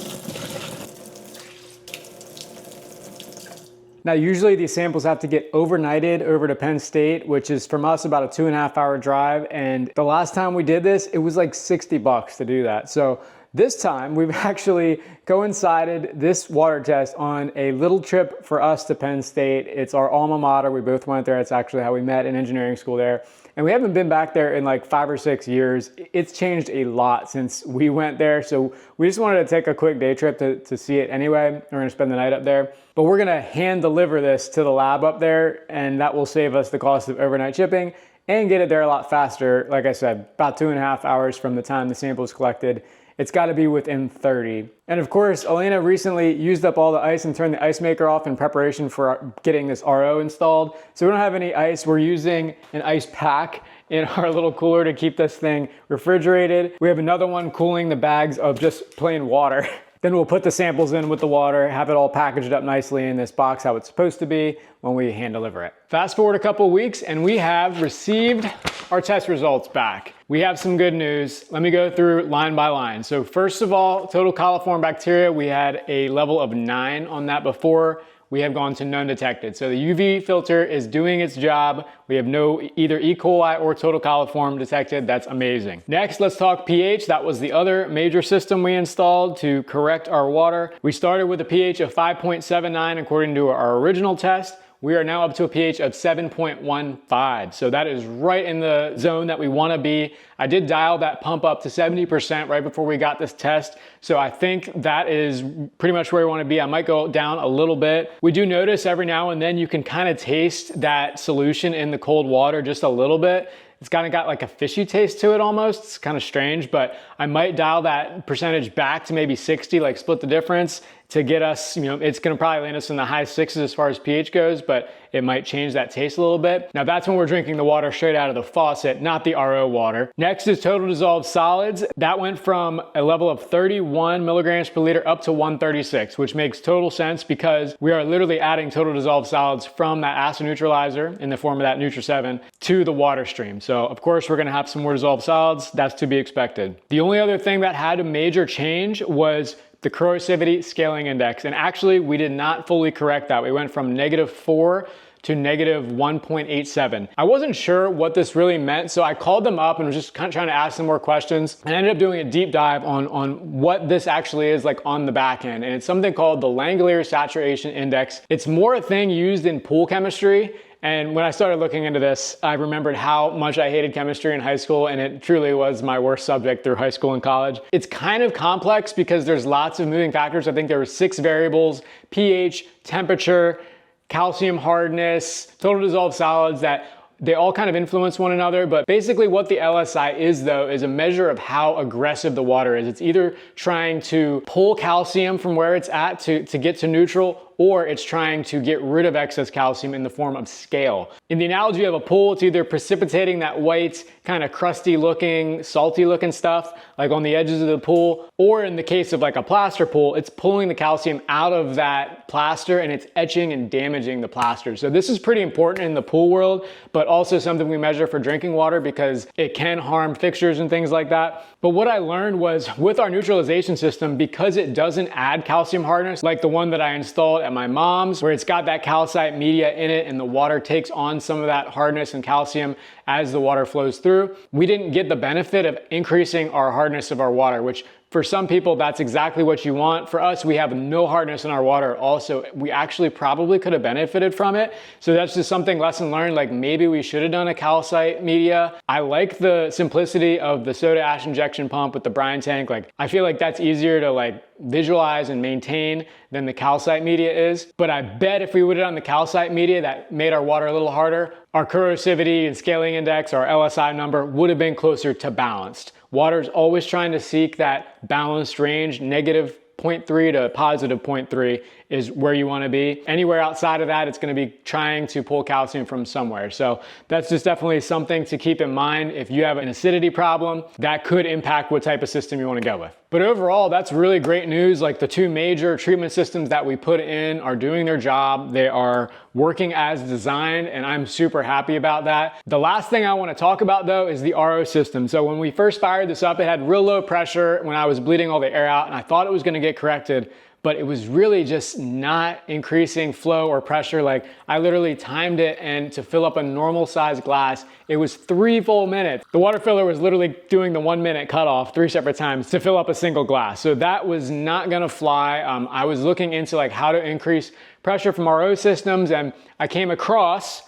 Now, usually these samples have to get overnighted over to Penn State, which is from us about a 2.5-hour drive. And the last time we did this, it was like $60 to do that. So this time we've actually coincided this water test on a little trip for us to Penn State. It's our alma mater. We both went there. It's actually how we met in engineering school there. And we haven't been back there in like 5 or 6 years. It's changed a lot since we went there. So we just wanted to take a quick day trip to see it anyway. We're gonna spend the night up there. But we're gonna hand deliver this to the lab up there, and that will save us the cost of overnight shipping and get it there a lot faster. Like I said, about 2.5 hours from the time the sample is collected. It's got to be within 30. And of course, Elena recently used up all the ice and turned the ice maker off in preparation for getting this RO installed. So we don't have any ice. We're using an ice pack in our little cooler to keep this thing refrigerated. We have another one cooling the bags of just plain water. Then we'll put the samples in with the water, have it all packaged up nicely in this box how it's supposed to be when we hand deliver it. Fast forward a couple of weeks and we have received our test results back. We have some good news. Let me go through line by line. So first of all, total coliform bacteria, we had a level of 9 on that before. We have gone to none detected. So the UV filter is doing its job. We have no either E. coli or total coliform detected. That's amazing. Next, let's talk pH. That was the other major system we installed to correct our water. We started with a pH of 5.79 according to our original test. We are now up to a pH of 7.15. So that is right in the zone that we want to be. I did dial that pump up to 70% right before we got this test. So I think that is pretty much where we want to be. I might go down a little bit. We do notice every now and then you can kind of taste that solution in the cold water just a little bit. It's kind of got like a fishy taste to it almost. It's kind of strange, but I might dial that percentage back to maybe 60, like split the difference to get us, it's gonna probably land us in the high 6s as far as pH goes, but it might change that taste a little bit. Now that's when we're drinking the water straight out of the faucet, not the RO water. Next is total dissolved solids. That went from a level of 31 milligrams per liter up to 136, which makes total sense because we are literally adding total dissolved solids from that acid neutralizer in the form of that Nutri7 to the water stream. So of course we're gonna have some more dissolved solids. That's to be expected. The only other thing that had a major change was the corrosivity scaling index. And actually we did not fully correct that. We went from -4 to -1.87. I wasn't sure what this really meant, so I called them up and was just kind of trying to ask them more questions. And I ended up doing a deep dive on what this actually is like on the back end. And it's something called the Langelier Saturation Index. It's more a thing used in pool chemistry. And when I started looking into this, I remembered how much I hated chemistry in high school, and it truly was my worst subject through high school and college. It's kind of complex because there's lots of moving factors. I think there were 6 variables: pH, temperature, calcium hardness, total dissolved solids, that they all kind of influence one another. But basically what the LSI is though, is a measure of how aggressive the water is. It's either trying to pull calcium from where it's at to get to neutral, or it's trying to get rid of excess calcium in the form of scale. In the analogy of a pool, it's either precipitating that white, kind of crusty looking, salty looking stuff, like on the edges of the pool, or in the case of like a plaster pool, it's pulling the calcium out of that plaster and it's etching and damaging the plaster. So this is pretty important in the pool world, but also something we measure for drinking water because it can harm fixtures and things like that. But what I learned was with our neutralization system, because it doesn't add calcium hardness, like the one that I installed at my mom's, where it's got that calcite media in it and the water takes on some of that hardness and calcium as the water flows through, we didn't get the benefit of increasing our hardness of our water, which for some people, that's exactly what you want. For us, we have no hardness in our water. Also, we actually probably could have benefited from it. So that's just something lesson learned, like maybe we should have done a calcite media. I like the simplicity of the soda ash injection pump with the brine tank. Like, I feel like that's easier to like visualize and maintain than the calcite media is. But I bet if we would have done the calcite media that made our water a little harder, our corrosivity and scaling index, our LSI number, would have been closer to balanced. Water is always trying to seek that balanced range. Negative 0.3 to positive 0.3 is where you want to be. Anywhere outside of that, it's going to be trying to pull calcium from somewhere. So that's just definitely something to keep in mind. If you have an acidity problem, that could impact what type of system you want to go with. But overall, that's really great news. Like the 2 major treatment systems that we put in are doing their job. They are working as designed, and I'm super happy about that. The last thing I want to talk about though is the RO system. So when we first fired this up, it had real low pressure when I was bleeding all the air out, and I thought it was going to get corrected. but it was really just not increasing flow or pressure. Like I literally timed it, and to fill up a normal size glass, it was 3 full minutes. The water filler was literally doing the 1 minute cutoff 3 separate times to fill up a single glass. So that was not gonna fly. I was looking into like how to increase pressure from RO systems, and I came across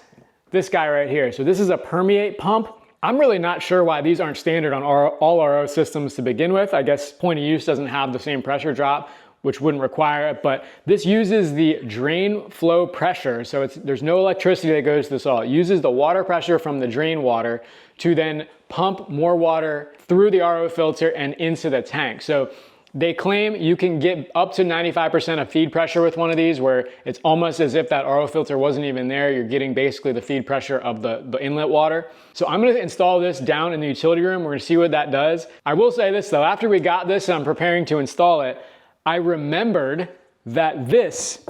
this guy right here. So this is a permeate pump. I'm really not sure why these aren't standard on all RO systems to begin with. I guess point of use doesn't have the same pressure drop, which wouldn't require it, but this uses the drain flow pressure. So there's no electricity that goes to the saw. It uses the water pressure from the drain water to then pump more water through the RO filter and into the tank. So they claim you can get up to 95% of feed pressure with one of these, where it's almost as if that RO filter wasn't even there. You're getting basically the feed pressure of the inlet water. So I'm gonna install this down in the utility room. We're gonna see what that does. I will say this though, after we got this and I'm preparing to install it, I remembered that this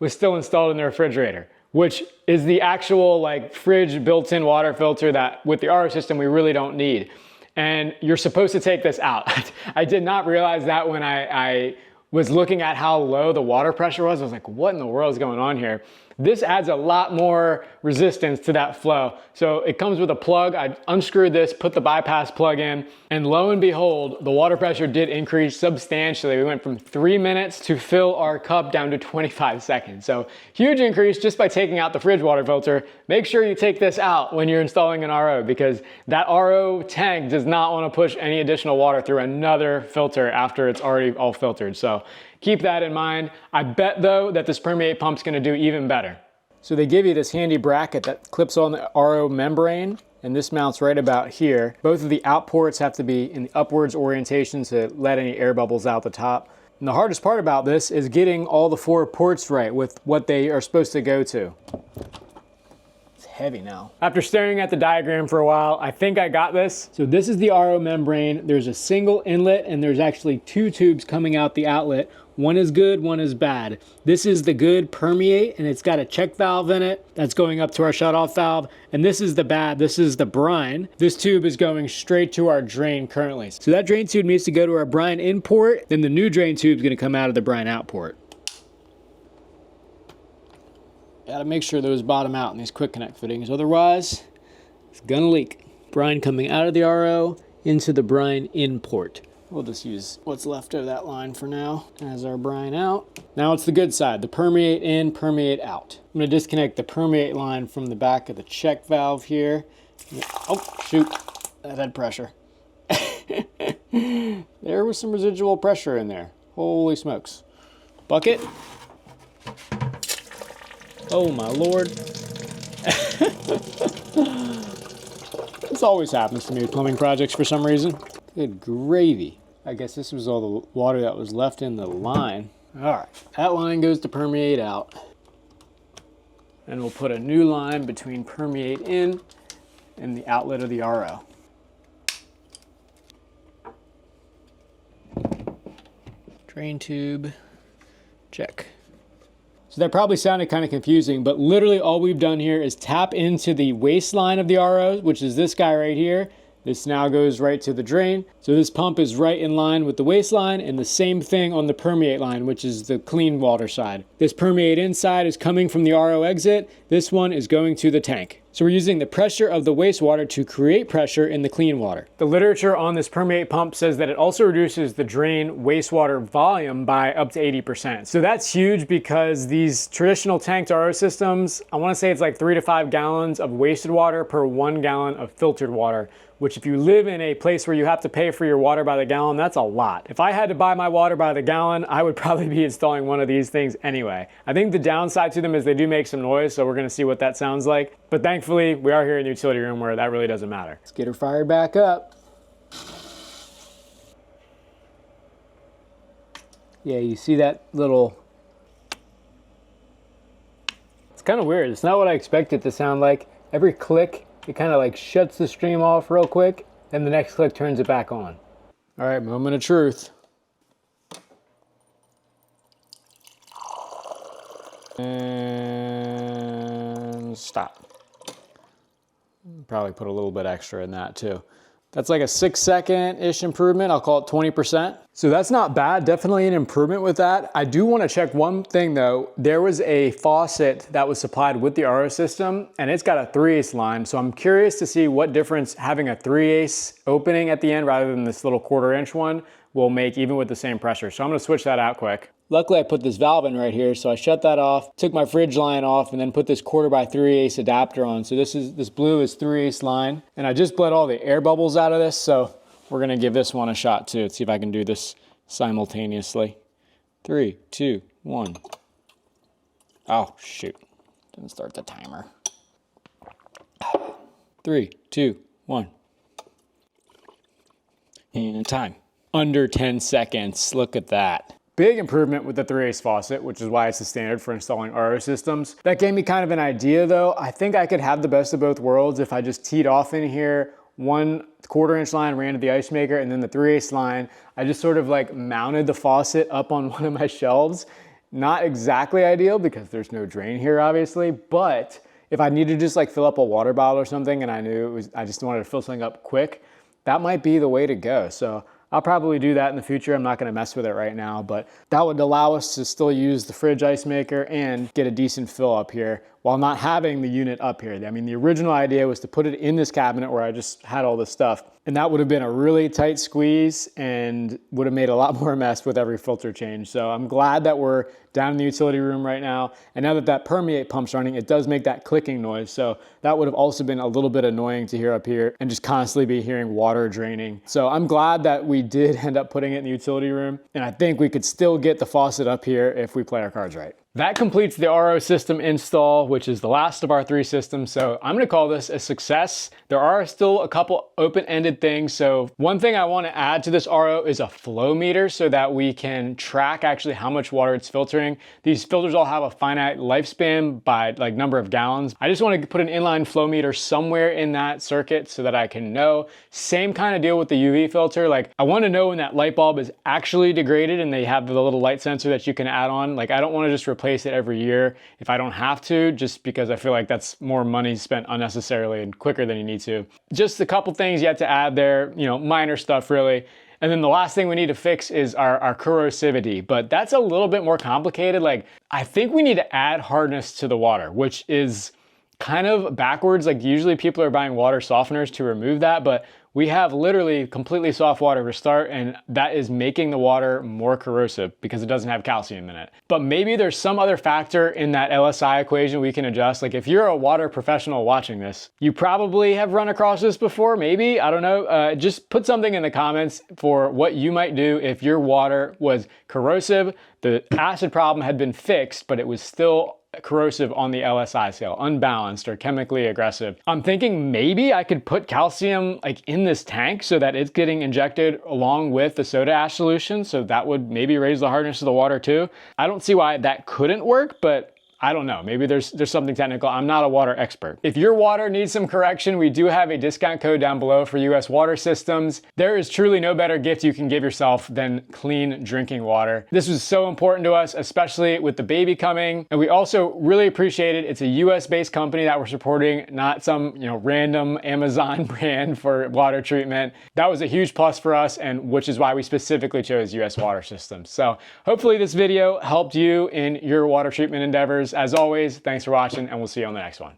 was still installed in the refrigerator, which is the actual like fridge built-in water filter that with the RO system we really don't need. And you're supposed to take this out. I did not realize that when I was looking at how low the water pressure was. I was like, what in the world is going on here? This adds a lot more resistance to that flow. So it comes with a plug. I unscrewed this, put the bypass plug in, and lo and behold, the water pressure did increase substantially. We went from 3 minutes to fill our cup down to 25 seconds. So huge increase just by taking out the fridge water filter. Make sure you take this out when you're installing an RO, because that RO tank does not want to push any additional water through another filter after it's already all filtered. So keep that in mind. I bet though that this permeate pump's gonna do even better. So they give you this handy bracket that clips on the RO membrane, and this mounts right about here. Both of the out ports have to be in the upwards orientation to let any air bubbles out the top. And the hardest part about this is getting all the 4 ports right with what they are supposed to go to. It's heavy now. After staring at the diagram for a while, I think I got this. So this is the RO membrane. There's a single inlet and there's actually 2 tubes coming out the outlet. One is good, one is bad. This is the good permeate, and it's got a check valve in it that's going up to our shutoff valve. And this is the bad, this is the brine. This tube is going straight to our drain currently. So that drain tube needs to go to our brine in port, then the new drain tube is gonna come out of the brine out port. Gotta make sure those bottom out in these quick connect fittings, otherwise it's gonna leak. Brine coming out of the RO into the brine in port. We'll just use what's left of that line for now as our brine out. Now it's the good side, the permeate in, permeate out. I'm gonna disconnect the permeate line from the back of the check valve here. Oh, shoot, that had pressure. There was some residual pressure in there. Holy smokes. Bucket. Oh my Lord. This always happens to me with plumbing projects for some reason. Good gravy. I guess this was all the water that was left in the line. All right, that line goes to permeate out. And we'll put a new line between permeate in and the outlet of the RO. Drain tube, check. So that probably sounded kind of confusing, but literally all we've done here is tap into the waistline of the RO, which is this guy right here. This now goes right to the drain. So this pump is right in line with the waistline, and the same thing on the permeate line, which is the clean water side. This permeate inside is coming from the RO exit. This one is going to the tank. So we're using the pressure of the wastewater to create pressure in the clean water. The literature on this permeate pump says that it also reduces the drain wastewater volume by up to 80%. So that's huge, because these traditional tanked RO systems, I want to say it's like 3 to 5 gallons of wasted water per 1 gallon of filtered water, which if you live in a place where you have to pay for your water by the gallon, that's a lot. If I had to buy my water by the gallon, I would probably be installing one of these things anyway. I think the downside to them is they do make some noise, so we're gonna see what that sounds like. But thankfully, we are here in the utility room where that really doesn't matter. Let's get her fired back up. Yeah, you see that little... It's kind of weird. It's not what I expected it to sound like. Every click, it kind of like shuts the stream off real quick, and the next click turns it back on. All right, moment of truth. And stop. Probably put a little bit extra in that too. That's like a 6-second-ish improvement. I'll call it 20%. So that's not bad, definitely an improvement with that. I do wanna check one thing though. There was a faucet that was supplied with the RO system and it's got a 3/8 line. So I'm curious to see what difference having a 3/8 opening at the end rather than this little 1/4" one will make even with the same pressure. So I'm gonna switch that out quick. Luckily I put this valve in right here, so I shut that off, took my fridge line off, and then put this 1/4x3/8 adapter on. So this blue is 3/8 line, and I just bled all the air bubbles out of this, so we're gonna give this one a shot too. Let's see if I can do this simultaneously. 3, 2, 1. Oh shoot, didn't start the timer. 3, 2, 1. And time. Under 10 seconds, look at that. Big improvement with the 3/8 faucet, which is why it's the standard for installing RO systems. That gave me kind of an idea though. I think I could have the best of both worlds if I just teed off in here, 1/4" line ran to the ice maker, and then the 3/8 line, I just sort of like mounted the faucet up on one of my shelves. Not exactly ideal because there's no drain here obviously, but if I needed to just like fill up a water bottle or something and I just wanted to fill something up quick, that might be the way to go. So I'll probably do that in the future. I'm not gonna mess with it right now, but that would allow us to still use the fridge ice maker and get a decent fill up here while not having the unit up here. I mean, the original idea was to put it in this cabinet where I just had all this stuff, and that would have been a really tight squeeze and would have made a lot more mess with every filter change. So I'm glad that we're down in the utility room right now. And now that that permeate pump's running, it does make that clicking noise. So that would have also been a little bit annoying to hear up here and just constantly be hearing water draining. So I'm glad that we did end up putting it in the utility room. And I think we could still get the faucet up here if we play our cards right. That completes the RO system install, which is the last of our 3 systems. So I'm gonna call this a success. There are still a couple open-ended things. So one thing I wanna add to this RO is a flow meter so that we can track actually how much water it's filtering. These filters all have a finite lifespan by like number of gallons. I just wanna put an inline flow meter somewhere in that circuit so that I can know. Same kind of deal with the UV filter. Like I wanna know when that light bulb is actually degraded and they have the little light sensor that you can add on. Like I don't wanna just replace it every year if I don't have to, just because I feel like that's more money spent unnecessarily and quicker than you need to. Just a couple things yet to add there, you know, minor stuff really. And then the last thing we need to fix is our corrosivity, but that's a little bit more complicated. Like I think we need to add hardness to the water, which is kind of backwards. Like usually people are buying water softeners to remove that, but we have literally completely soft water to start, and that is making the water more corrosive because it doesn't have calcium in it. But maybe there's some other factor in that LSI equation we can adjust. Like if you're a water professional watching this, you probably have run across this before, maybe, I don't know. Just put something in the comments for what you might do if your water was corrosive, the acid problem had been fixed, but it was still corrosive on the LSI scale, unbalanced or chemically aggressive. I'm thinking maybe I could put calcium like in this tank so that it's getting injected along with the soda ash solution. So that would maybe raise the hardness of the water too. I don't see why that couldn't work, but I don't know, maybe there's something technical. I'm not a water expert. If your water needs some correction, we do have a discount code down below for US water systems. There is truly no better gift you can give yourself than clean drinking water. This was so important to us, especially with the baby coming. And we also really appreciate it. It's a US based company that we're supporting, not some, you know, random Amazon brand for water treatment. That was a huge plus for us, and which is why we specifically chose US water systems. So hopefully this video helped you in your water treatment endeavors. As always, thanks for watching, and we'll see you on the next one.